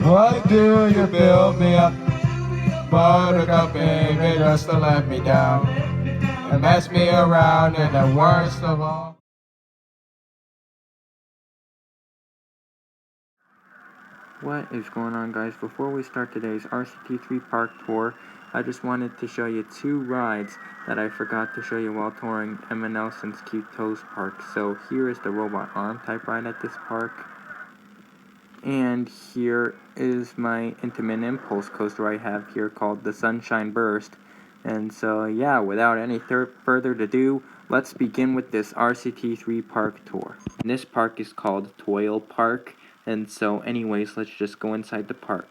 Why do you build me up? Buttercup, baby, just to let me down and mess me around, and the worst of all. What is going on, guys? Before we start today's RCT3 Park Tour, I just wanted to show you two rides that I forgot to show you while touring Emma Nelson's Cute Toes Park. So here is the robot arm type ride at this park. And here is my Intimate Impulse coaster I have here called the Sunshine Burst. And so yeah, without any further ado, let's begin with this RCT3 Park Tour. And this park is called Toyal Park. And so anyways, let's just go inside the park.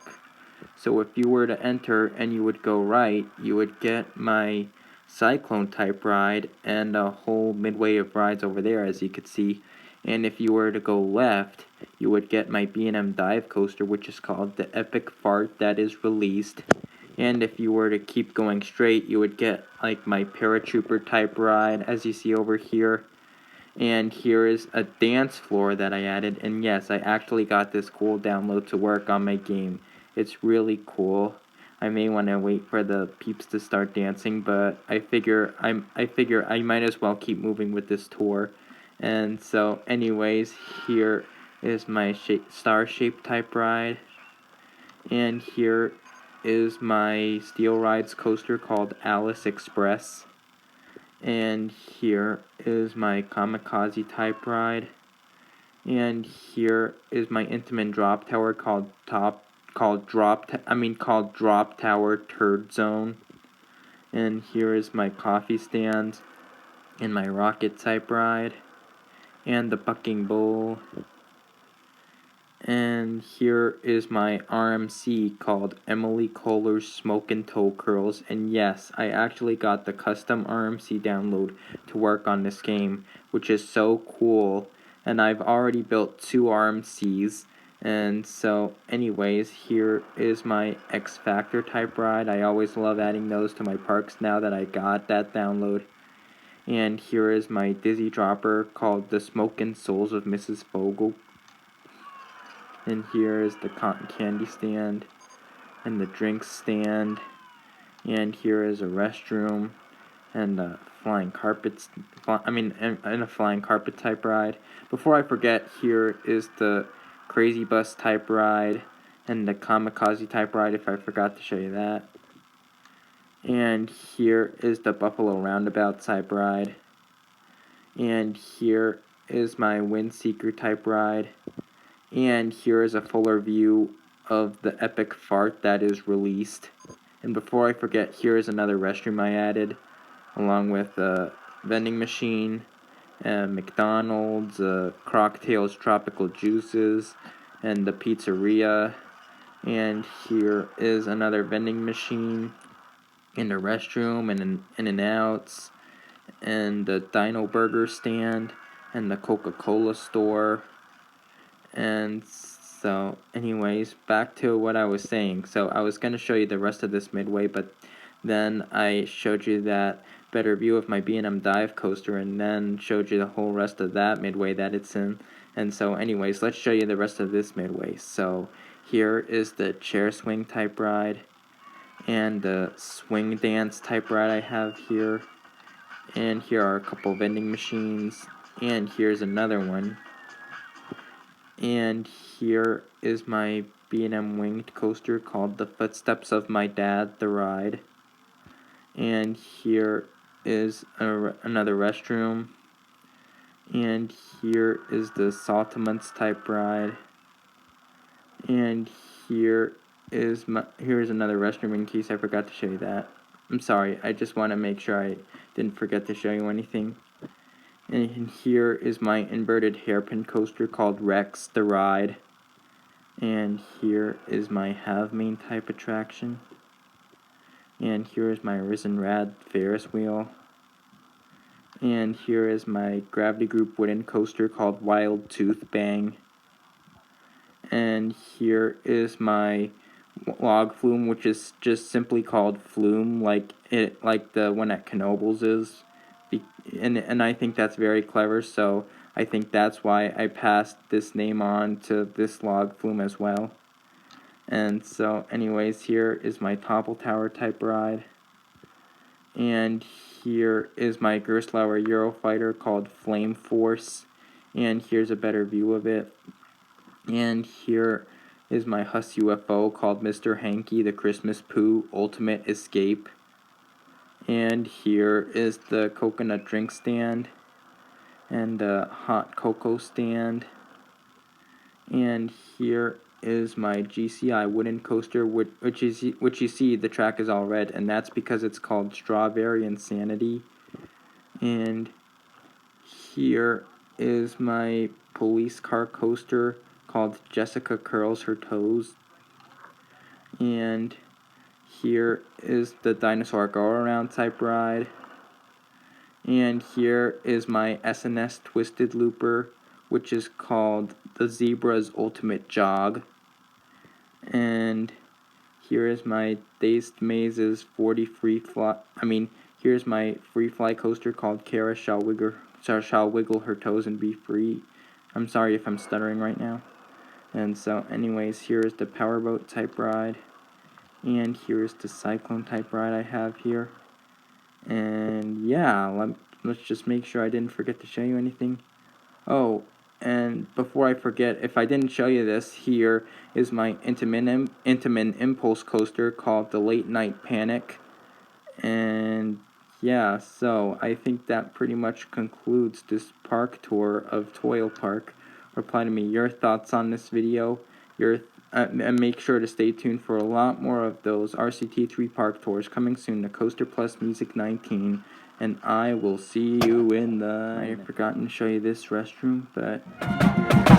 So if you were to enter and you would go right, you would get my Cyclone type ride and a whole midway of rides over there, as you could see. And if you were to go left, you would get my B&M dive coaster, which is called the Epic Fart that is released. And if you were to keep going straight, you would get like my Paratrooper type ride, as you see over here. And here is a dance floor that I added, and yes, I actually got this cool download to work on my game. It's really cool. I may want to wait for the peeps to start dancing, but I figure I might as well keep moving with this tour. And so anyways, here is my star-shaped type ride, and here is my Steel Rides coaster called Alice Express. And here is my Kamikaze type ride. And here is my Intimate Drop Tower called Drop Tower Turd Zone. And here is my coffee stand and my rocket type ride and the Bucking Bull. And here is my RMC called Emily Kohler's Smoke and Toe Curls. And yes, I actually got the custom RMC download to work on this game, which is so cool. And I've already built two RMCs. And so anyways, here is my X Factor type ride. I always love adding those to my parks now that I got that download. And here is my Dizzy Dropper called the Smokin' Souls of Mrs. Fogel. And here is the cotton candy stand and the drinks stand. And here is a restroom and a flying carpets. And a flying carpet type ride. Before I forget, here is the Crazy Bus type ride and the Kamikaze type ride, if I forgot to show you that. And here is the Buffalo Roundabout type ride. And here is my Windseeker type ride. And here is a fuller view of the Epic Fart that is released. And before I forget, here is another restroom I added, along with a vending machine, McDonald's, Croctail's Tropical Juices, and the pizzeria. And here is another vending machine, and a restroom, and an In-N-Outs, and the Dino Burger stand, and the Coca-Cola store. And so anyways, back to what I was saying. So I was going to show you the rest of this midway, but then I showed you that better view of my B&M dive coaster, and then showed you the whole rest of that midway that it's in. And so anyways, let's show you the rest of this midway. So here is the chair swing type ride and the swing dance type ride I have here. And here are a couple vending machines, and here's another one. And here is my B&M winged coaster called the Footsteps of My Dad, the ride. And here is another restroom. And here is the Saltiments type ride. And here is another restroom in case I forgot to show you that. I'm sorry, I just want to make sure I didn't forget to show you anything. And here is my inverted hairpin coaster called Rex the Ride. And here is my Have Main type attraction. And here is my Risen Rad Ferris wheel. And here is my Gravity Group wooden coaster called Wild Tooth Bang. And here is my log flume, which is just simply called Flume, like the one at Knoebels is. And I think that's very clever, so I think that's why I passed this name on to this log flume as well. And so anyways, here is my Topple Tower type ride. And here is my Gerstlauer Eurofighter called Flame Force. And here's a better view of it. And here is my Huss UFO called Mr. Hanky, the Christmas Poo Ultimate Escape. And here is the coconut drink stand and the hot cocoa stand. And here is my GCI wooden coaster, which you see the track is all red, and that's because it's called Strawberry Insanity. And here is my police car coaster called Jessica Curls Her Toes. And here is the dinosaur go-around type ride. And here is my SNS Twisted Looper, which is called the Zebra's Ultimate Jog. And here is my Dazed Mazes 40 free fly. Here's my free fly coaster called Kara shall wiggle her toes and be free. I'm sorry if I'm stuttering right now. And so, anyways, here is the powerboat type ride, and here is the cyclone type ride I have here. And yeah, let's just make sure I didn't forget to show you anything. Oh, and before I forget, if I didn't show you this, here is my Intamin Impulse coaster called the Late Night Panic. And yeah, so I think that pretty much concludes this park tour of Toyal Park. Reply to me your thoughts on this video, and make sure to stay tuned for a lot more of those RCT3 Park Tours coming soon to Coaster Plus Music 19. And I will see you in the... I have forgotten to show you this restroom, but...